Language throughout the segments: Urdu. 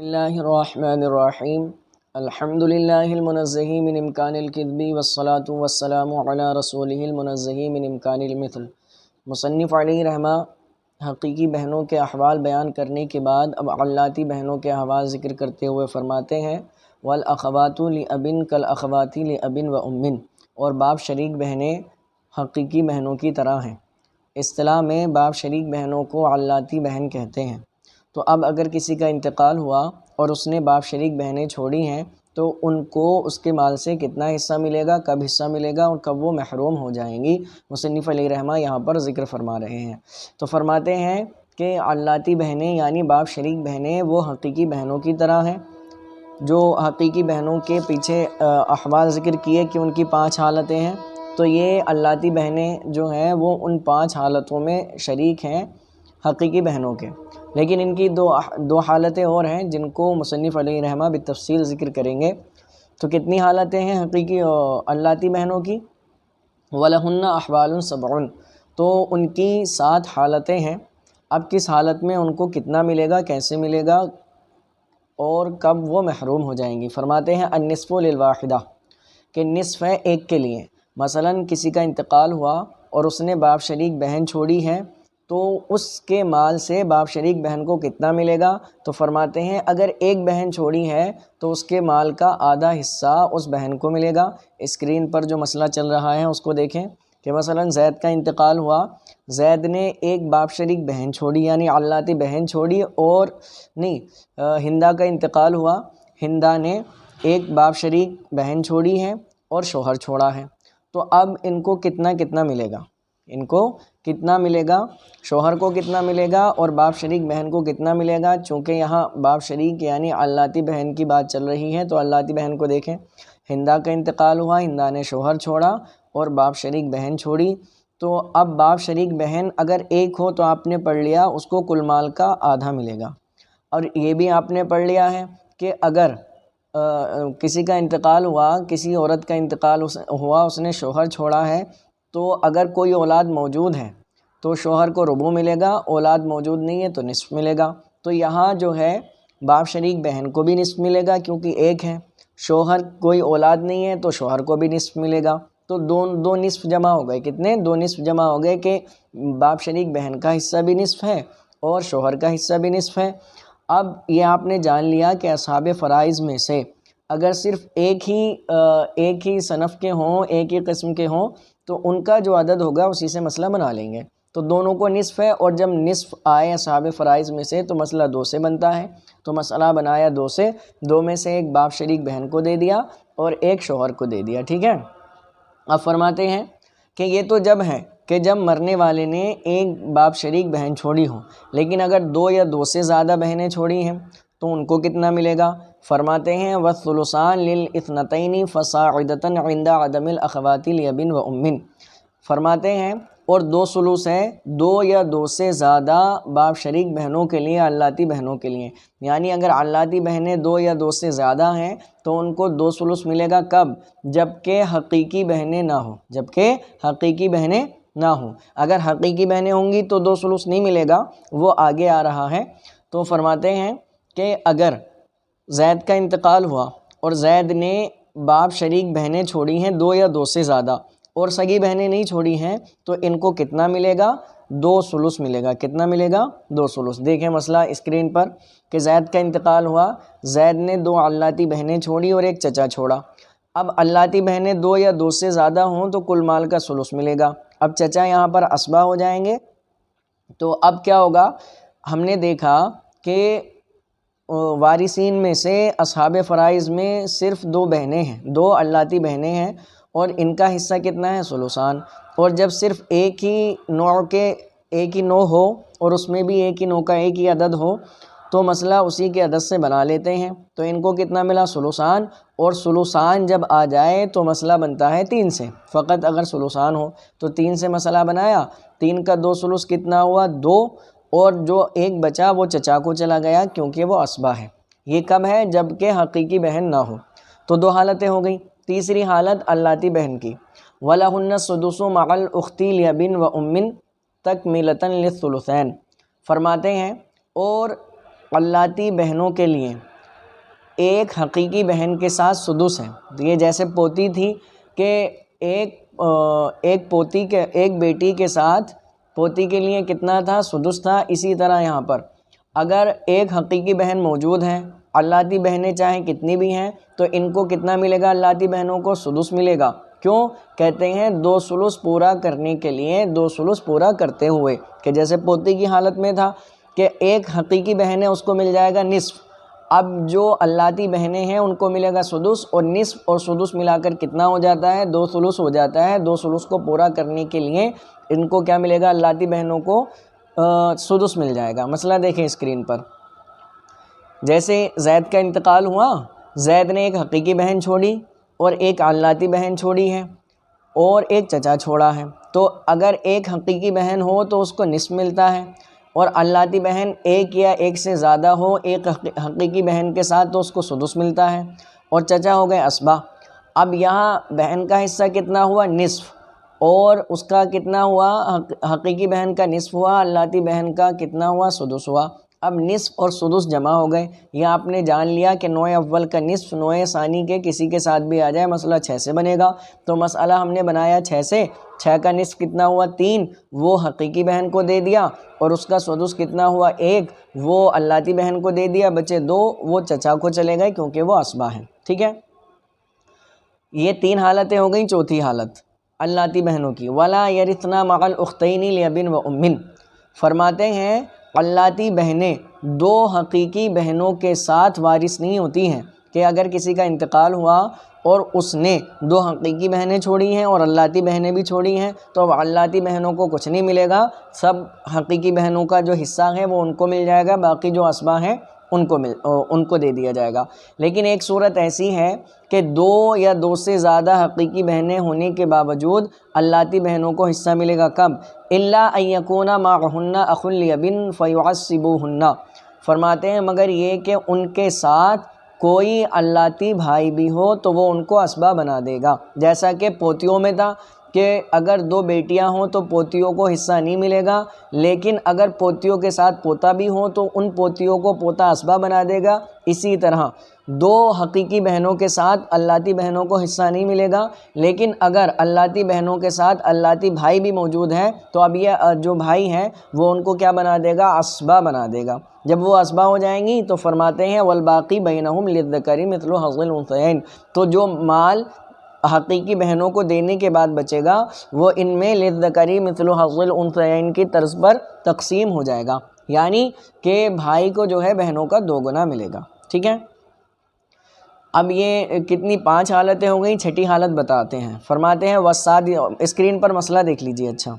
بسم اللہ الرحمن الرحیم الحمد للہ المنزہ من امکان الکذب والصلاة والسلام علی رسولہ المنزہ من امکان المثل۔ مصنف علیہ رحمہ حقیقی بہنوں کے احوال بیان کرنے کے بعد اب علاتی بہنوں کے احوال ذکر کرتے ہوئے فرماتے ہیں والاخوات لأب کالاخوات لأب و ام، اور باپ شریک بہنیں حقیقی بہنوں کی طرح ہیں۔ اصطلاح میں باپ شریک بہنوں کو علاتی بہن کہتے ہیں۔ تو اب اگر کسی کا انتقال ہوا اور اس نے باپ شریک بہنیں چھوڑی ہیں تو ان کو اس کے مال سے کتنا حصہ ملے گا، کب حصہ ملے گا اور کب وہ محروم ہو جائیں گی، مصنف علیہ رحمہ یہاں پر ذکر فرما رہے ہیں۔ تو فرماتے ہیں کہ علاتی بہنیں یعنی باپ شریک بہنیں وہ حقیقی بہنوں کی طرح ہیں۔ جو حقیقی بہنوں کے پیچھے احوال ذکر کیے کہ ان کی 5 حالتیں ہیں، تو یہ علاتی بہنیں جو ہیں وہ ان 5 حالتوں میں شریک ہیں حقیقی بہنوں کے، لیکن ان کی دو حالتیں اور ہیں جن کو مصنف علیہ رحمہ بالتفصیل ذکر کریں گے۔ تو کتنی حالتیں ہیں حقیقی علاتی بہنوں کی؟ وَلَهُنَّ أَحْوَالٌ سَبْعٌ، تو ان کی 7 حالتیں ہیں۔ اب کس حالت میں ان کو کتنا ملے گا، کیسے ملے گا اور کب وہ محروم ہو جائیں گی؟ فرماتے ہیں النصف للواحدہ، کہ نصف ہے ایک کے لیے۔ مثلا کسی کا انتقال ہوا اور اس نے باپ شریک بہن چھوڑی ہے، تو اس کے مال سے باپ شریک بہن کو کتنا ملے گا؟ تو فرماتے ہیں اگر ایک بہن چھوڑی ہے تو اس کے مال کا آدھا حصہ اس بہن کو ملے گا۔ اسکرین پر جو مسئلہ چل رہا ہے اس کو دیکھیں کہ مثلا زید کا انتقال ہوا، زید نے ایک باپ شریک بہن چھوڑی یعنی علاتی بہن چھوڑی، اور ہندہ کا انتقال ہوا، ہندہ نے ایک باپ شریک بہن چھوڑی ہے اور شوہر چھوڑا ہے۔ تو اب ان کو کتنا ملے گا؟ ان کو کتنا ملے گا؟ شوہر کو کتنا ملے گا اور باپ شریک بہن کو کتنا ملے گا؟ چونکہ یہاں باپ شریک یعنی علاتی بہن کی بات چل رہی ہے، تو علاتی بہن کو دیکھیں۔ ہندہ کا انتقال ہوا، ہندہ نے شوہر چھوڑا اور باپ شریک بہن چھوڑی، تو اب باپ شریک بہن اگر ایک ہو تو آپ نے پڑھ لیا اس کو کل مال کا آدھا ملے گا۔ اور یہ بھی آپ نے پڑھ لیا ہے کہ اگر کسی کا انتقال ہوا، کسی عورت کا انتقال ہوا، اس نے شوہر چھوڑا ہے، تو اگر کوئی اولاد موجود ہے تو شوہر کو ربع ملے گا، اولاد موجود نہیں ہے تو نصف ملے گا۔ تو یہاں جو ہے باپ شریک بہن کو بھی نصف ملے گا کیونکہ ایک ہے، شوہر کوئی اولاد نہیں ہے تو شوہر کو بھی نصف ملے گا۔ تو دو نصف جمع ہو گئے، کتنے؟ 2 نصف جمع ہو گئے کہ باپ شریک بہن کا حصہ بھی نصف ہے اور شوہر کا حصہ بھی نصف ہے۔ اب یہ آپ نے جان لیا کہ اصحاب فرائض میں سے اگر صرف ایک ہی صنف کے ہوں، ایک ہی قسم کے ہوں، تو ان کا جو عدد ہوگا اسی سے مسئلہ بنا لیں گے۔ تو دونوں کو نصف ہے، اور جب نصف آئے اصحاب فرائض میں سے تو مسئلہ 2 سے بنتا ہے۔ تو مسئلہ بنایا 2 سے، 2 میں سے ایک باپ شریک بہن کو دے دیا اور ایک شوہر کو دے دیا، ٹھیک ہے۔ اب فرماتے ہیں کہ یہ تو جب ہے کہ جب مرنے والے نے ایک باپ شریک بہن چھوڑی ہو، لیکن اگر 2 یا 2 سے زیادہ بہنیں چھوڑی ہیں تو ان کو کتنا ملے گا؟ فرماتے ہیں والثلثان للاثنتین فصاعدۃ عند عدم الاخوات لأب و ام، فرماتے ہیں اور 2 ثلث ہے 2 یا 2 سے زیادہ باپ شریک بہنوں کے لیے، علاتی بہنوں کے لیے، یعنی اگر علاتی بہنیں 2 یا 2 سے زیادہ ہیں تو ان کو 2 ثلث ملے گا، کب؟ جبکہ حقیقی بہنیں نہ ہوں، جبکہ حقیقی بہنیں نہ ہوں۔ اگر حقیقی بہنیں ہوں گی تو 2 ثلث نہیں ملے گا، وہ آگے آ رہا ہے۔ تو فرماتے ہیں کہ اگر زید کا انتقال ہوا اور زید نے باپ شریک بہنیں چھوڑی ہیں 2 یا 2 سے زیادہ اور سگی بہنیں نہیں چھوڑی ہیں، تو ان کو کتنا ملے گا؟ 2 ثلث ملے گا۔ کتنا ملے گا؟ 2 ثلث۔ دیکھیں مسئلہ اسکرین پر کہ زید کا انتقال ہوا، زید نے 2 علاتی بہنیں چھوڑی اور ایک چچا چھوڑا۔ اب علاتی بہنیں 2 یا 2 سے زیادہ ہوں تو کل مال کا ثلث ملے گا۔ اب چچا یہاں پر اسبا ہو جائیں گے، تو اب کیا ہوگا؟ ہم نے دیکھا کہ وارثین میں سے اصحاب فرائض میں صرف 2 بہنیں ہیں، 2 علاتی بہنیں ہیں، اور ان کا حصہ کتنا ہے؟ ثلثان۔ اور جب صرف ایک ہی نوع ہو اور اس میں بھی ایک ہی نوع کا ایک ہی عدد ہو تو مسئلہ اسی کے عدد سے بنا لیتے ہیں۔ تو ان کو کتنا ملا؟ ثلثان، اور ثلثان جب آ جائے تو مسئلہ بنتا ہے 3 سے، فقط اگر ثلثان ہو تو 3 سے مسئلہ بنایا، 3 کا 2 ثلث کتنا ہوا؟ 2، اور جو ایک بچا وہ چچا کو چلا گیا کیونکہ وہ اسبا ہے۔ یہ کب ہے؟ جب کہ حقیقی بہن نہ ہو۔ تو 2 حالتیں ہو گئیں۔ تیسری حالت علاتی بہن کی، وَلَهُنَّ السُّدُسُ مَعَ الْأُخْتِ لِأَبٍ وَأُمٍ تَكْمِلَةً لِلثُّلُثَيْنِ، فرماتے ہیں اور علاتی بہنوں کے لیے ایک حقیقی بہن کے ساتھ سدس ہے، تو یہ جیسے پوتی تھی کہ ایک بیٹی کے ساتھ پوتی کے لیے کتنا تھا؟ سدس تھا۔ اسی طرح یہاں پر اگر ایک حقیقی بہن موجود ہے، علاتی بہنیں چاہے کتنی بھی ہیں، تو ان کو کتنا ملے گا؟ علاتی بہنوں کو سدس ملے گا۔ کیوں؟ کہتے ہیں 2 ثلث پورا کرنے کے لیے، 2 ثلث پورا کرتے ہوئے، کہ جیسے پوتی کی حالت میں تھا کہ ایک حقیقی بہن ہے اس کو مل جائے گا نصف، اب جو علاتی بہنیں ہیں ان کو ملے گا سدس، اور نصف اور سدس ملا کر کتنا ہو جاتا ہے؟ 2 ثلث ہو جاتا ہے۔ 2 ثلث کو پورا کرنے کے لیے ان کو کیا ملے گا؟ علاتی بہنوں کو سدس مل جائے گا۔ مسئلہ دیکھیں اسکرین پر، جیسے زید کا انتقال ہوا، زید نے ایک حقیقی بہن چھوڑی اور ایک علاتی بہن چھوڑی ہے اور ایک چچا چھوڑا ہے، تو اگر ایک حقیقی بہن ہو تو اس کو نصف ملتا ہے، اور علاتی بہن ایک یا ایک سے زیادہ ہو ایک حقیقی بہن کے ساتھ تو اس کو سدس ملتا ہے، اور چچا ہو گئے اسبا۔ اب یہاں بہن کا حصہ کتنا ہوا؟ نصف، اور اس کا کتنا ہوا؟ حقیقی بہن کا نصف ہوا، علاتی بہن کا کتنا ہوا؟ سدس ہوا۔ اب نصف اور سدس جمع ہو گئے، یہ آپ نے جان لیا کہ نوع اول کا نصف نوع ثانی کے کسی کے ساتھ بھی آ جائے مسئلہ 6 سے بنے گا۔ تو مسئلہ ہم نے بنایا 6 سے، 6 کا نصف کتنا ہوا؟ 3، وہ حقیقی بہن کو دے دیا، اور اس کا سدس کتنا ہوا؟ 1، وہ علاتی بہن کو دے دیا، بچے 2، وہ چچا کو چلے گئے کیونکہ وہ اسبا ہیں۔ ٹھیک ہے، یہ 3 حالتیں ہو گئیں۔ چوتھی حالت علاتی بہنوں کی، وَلَا يَرِثْنَ مَعَ الْأُخْتَيْنِ لِأَبٍ وَأُمٍّ، فرماتے ہیں علاتی بہنیں 2 حقیقی بہنوں کے ساتھ وارث نہیں ہوتی ہیں، کہ اگر کسی کا انتقال ہوا اور اس نے 2 حقیقی بہنیں چھوڑی ہیں اور علاتی بہنیں بھی چھوڑی ہیں، تو اب علاتی بہنوں کو کچھ نہیں ملے گا، سب حقیقی بہنوں کا جو حصہ ہے وہ ان کو مل جائے گا، باقی جو اسبا ہیں ان کو دے دیا جائے گا۔ لیکن ایک صورت ایسی ہے کہ 2 یا 2 سے زیادہ حقیقی بہنیں ہونے کے باوجود علاتی بہنوں کو حصہ ملے گا، کب؟ إِلَّا أَن يَكُونَ مَعَهُنَّ أَخٌ لِأَبٍ فَيُعَصِّبُهُنَّ، فرماتے ہیں مگر یہ کہ ان کے ساتھ کوئی علاتی بھائی بھی ہو تو وہ ان کو اسبا بنا دے گا، جیسا کہ پوتیوں میں تھا کہ اگر 2 بیٹیاں ہوں تو پوتیوں کو حصہ نہیں ملے گا، لیکن اگر پوتیوں کے ساتھ پوتا بھی ہوں تو ان پوتیوں کو پوتا اسبا بنا دے گا۔ اسی طرح 2 حقیقی بہنوں کے ساتھ علاتی بہنوں کو حصہ نہیں ملے گا، لیکن اگر علاتی بہنوں کے ساتھ علاتی بھائی بھی موجود ہیں تو اب یہ جو بھائی ہیں وہ ان کو کیا بنا دے گا؟ اسبا بنا دے گا۔ جب وہ اسبا ہو جائیں گی تو فرماتے ہیں والباقی بینہم للذکر مثل حظ الانثیین، تو جو مال حقیقی بہنوں کو دینے کے بعد بچے گا وہ ان میں للذکر مثل حظ الانثیین کی طرز پر تقسیم ہو جائے گا، یعنی کہ بھائی کو جو ہے بہنوں کا 2 گنا ملے گا۔ ٹھیک ہے، اب یہ کتنی 5 حالتیں ہو گئیں، 6ٹھی حالت بتاتے ہیں۔ فرماتے ہیں اسکرین پر مسئلہ دیکھ لیجئے۔ اچھا،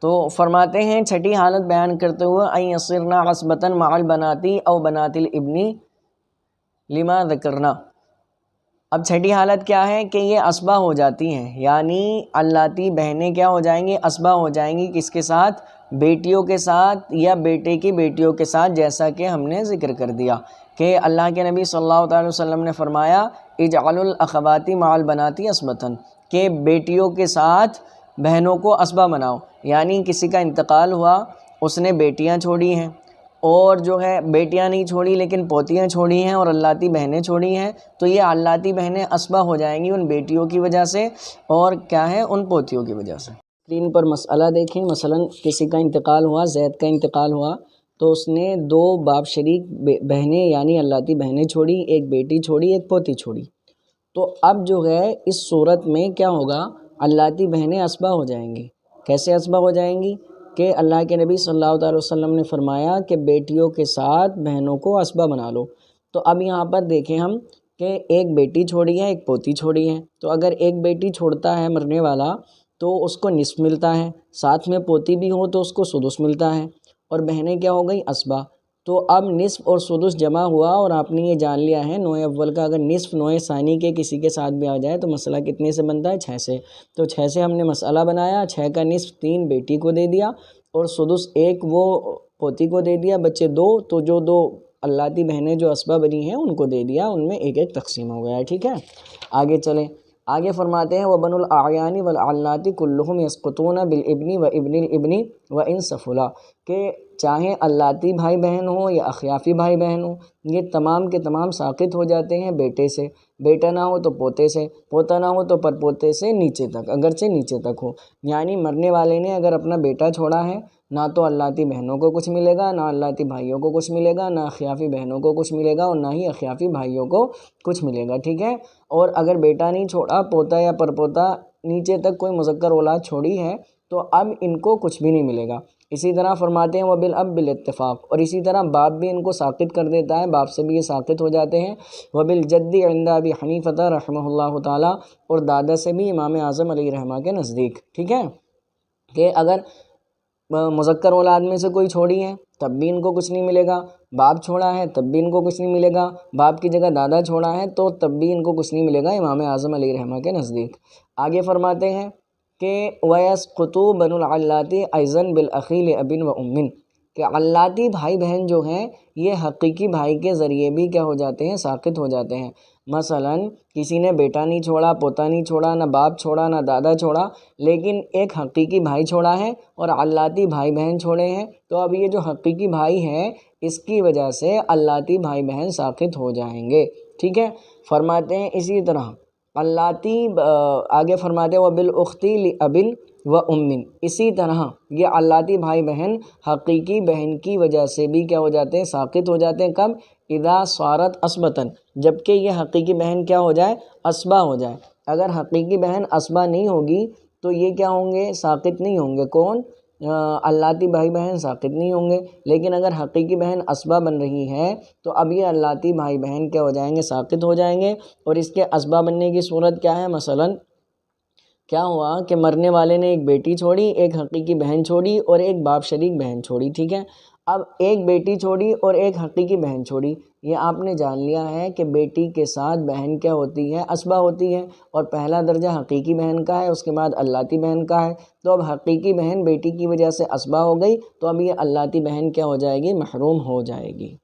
تو فرماتے ہیں 6ٹھی حالت بیان کرتے ہوئے ان یصرن عصبۃ مع البنات او بنات الابن لما ذکرنا، اب 6ٹھی حالت کیا ہے کہ یہ اسبا ہو جاتی ہیں، یعنی علاتی بہنیں کیا ہو جائیں گی؟ اسبا ہو جائیں گی، کس کے ساتھ؟ بیٹیوں کے ساتھ یا بیٹے کی بیٹیوں کے ساتھ، جیسا کہ ہم نے ذکر کر دیا کہ اللہ کے نبی صلی اللہ تعالی وسلم نے فرمایا اجعلوا الاخوات مع البنات اسبۃ، کہ بیٹیوں کے ساتھ بہنوں کو اسبا بناؤ، یعنی کسی کا انتقال ہوا، اس نے بیٹیاں چھوڑی ہیں اور جو ہے بیٹیاں نہیں چھوڑی لیکن پوتیاں چھوڑی ہیں اور علاتی بہنیں چھوڑی ہیں، تو یہ علاتی بہنیں اسبا ہو جائیں گی ان بیٹیوں کی وجہ سے اور کیا ہے؟ ان پوتیوں کی وجہ سے۔ اسکرین پر مسئلہ دیکھیں، مثلا کسی کا انتقال ہوا، زید کا انتقال ہوا، تو اس نے 2 باپ شریک بہنیں یعنی علاتی بہنیں چھوڑی، ایک بیٹی چھوڑی، ایک پوتی چھوڑی، تو اب جو ہے اس صورت میں کیا ہوگا؟ علاتی بہنیں اسبا ہو جائیں گی۔ کیسے اسبا ہو جائیں گی؟ کہ اللہ کے نبی صلی اللہ علیہ وسلم نے فرمایا کہ بیٹیوں کے ساتھ بہنوں کو اسبا بنا لو، تو اب یہاں پر دیکھیں ہم کہ ایک بیٹی چھوڑی ہے، ایک پوتی چھوڑی ہے، تو اگر ایک بیٹی چھوڑتا ہے مرنے والا تو اس کو نصف ملتا ہے، ساتھ میں پوتی بھی ہو تو اس کو سدس ملتا ہے، اور بہنیں کیا ہو گئی؟ اسبا۔ تو اب نصف اور سدس جمع ہوا، اور آپ نے یہ جان لیا ہے نوع اول کا اگر نصف نوع ثانی کے کسی کے ساتھ بھی آ جائے تو مسئلہ کتنے سے بنتا ہے؟ 6 سے۔ تو 6 سے ہم نے مسئلہ بنایا، 6 کا نصف 3 بیٹی کو دے دیا اور سدس 1 وہ پوتی کو دے دیا، بچے 2، تو جو 2 علاتی بہنیں جو اسبا بنی ہیں ان کو دے دیا، ان میں 1 1 تقسیم ہو گیا ہے۔ ٹھیک ہے، آگے چلیں۔ آگے فرماتے ہیں وَبَنُو الْأَعْيَانِ وَالْعَلَّاتِ كُلُّهُمْ يَسْقُطُونَ بِالْإِبْنِ وَإِبْنِ الْإِبْنِ وَإِنْ سَفُلَا، کہ چاہے علاتی بھائی بہن ہوں یا اخیافی بھائی بہن ہوں، یہ تمام کے تمام ساقط ہو جاتے ہیں بیٹے سے، بیٹا نہ ہو تو پوتے سے، پوتا نہ ہو تو پر پوتے سے نیچے تک، اگرچہ نیچے تک ہو۔ یعنی مرنے والے نے اگر اپنا بیٹا چھوڑا ہے، نہ تو علاتی بہنوں کو کچھ ملے گا، نہ علاتی بھائیوں کو کچھ ملے گا، نہ اخیافی بہنوں کو کچھ ملے گا، اور نہ ہی اخیافی بھائیوں کو کچھ ملے گا، ٹھیک ہے۔ اور اگر بیٹا نہیں چھوڑا، پوتا یا پرپوتا نیچے تک کوئی مذکر اولاد چھوڑی ہے، تو اب ان کو کچھ بھی نہیں ملے گا۔ اسی طرح فرماتے ہیں وَبِالْأَبْ بِالْاتِّفَاق، اور اسی طرح باپ بھی ان کو ساقط کر دیتا ہے، باپ سے بھی یہ ساقط ہو جاتے ہیں۔ وَبِالْجَدِّ عِنْدَ أَبِي حنیفۃ رحمہ اللہ تعالیٰ، اور دادا سے بھی امام اعظم علیہ رحمہ کے نزدیک، ٹھیک ہے، کہ اگر مذکر اولاد میں سے کوئی چھوڑی ہے تب بھی ان کو کچھ نہیں ملے گا، باپ چھوڑا ہے تب بھی ان کو کچھ نہیں ملے گا، باپ کی جگہ دادا چھوڑا ہے تو تب بھی ان کو کچھ نہیں ملے گا امام اعظم علیہ رحمہ کے نزدیک۔ آگے فرماتے ہیں کہ وَيَسْقُطُ بَنُو الْعَلَّاتِ أَيْضًا بِالْأَخِي لِأَبٍ وَأُمٍّ، کہ علاتی بھائی بہن جو ہیں یہ حقیقی بھائی کے ذریعے بھی کیا ہو جاتے ہیں، ساقط ہو جاتے ہیں۔ مثلا کسی نے بیٹا نہیں چھوڑا، پوتا نہیں چھوڑا، نہ باپ چھوڑا، نہ دادا چھوڑا، لیکن ایک حقیقی بھائی چھوڑا ہے اور علاتی بھائی بہن چھوڑے ہیں، تو اب یہ جو حقیقی بھائی ہے اس کی وجہ سے علاتی بھائی بہن ساقط ہو جائیں گے، ٹھیک ہے۔ فرماتے ہیں اسی طرح علاتی آگے فرماتے ہیں وَبِالْأُخْتِ لِأَبٍ وَأُمٍّ، اسی طرح یہ علاتی بھائی بہن حقیقی بہن کی وجہ سے بھی کیا ہو جاتے ہیں، ساقط ہو جاتے ہیں۔ کب؟ اذا صارت عصبتاً، جب کہ یہ حقیقی بہن کیا ہو جائے، عصبہ ہو جائے۔ اگر حقیقی بہن عصبہ نہیں ہوگی تو یہ کیا ہوں گے، ساقط نہیں ہوں گے۔ کون؟ علاتی بھائی بہن ساقط نہیں ہوں گے، لیکن اگر حقیقی بہن عصبہ بن رہی ہے تو اب یہ علاتی بھائی بہن کیا ہو جائیں گے، ساقط ہو جائیں گے۔ اور اس کے عصبہ بننے کی صورت کیا ہے؟ مثلاً کیا ہوا کہ مرنے والے نے ایک بیٹی چھوڑی، ایک حقیقی بہن چھوڑی اور ایک باپ شریک بہن چھوڑی، ٹھیک ہے۔ اب ایک بیٹی چھوڑی اور ایک حقیقی بہن چھوڑی، یہ آپ نے جان لیا ہے کہ بیٹی کے ساتھ بہن کیا ہوتی ہے، عصبہ ہوتی ہے، اور پہلا درجہ حقیقی بہن کا ہے، اس کے بعد علاتی بہن کا ہے۔ تو اب حقیقی بہن بیٹی کی وجہ سے عصبہ ہو گئی، تو اب یہ علاتی بہن کیا ہو جائے گی، محروم ہو جائے گی۔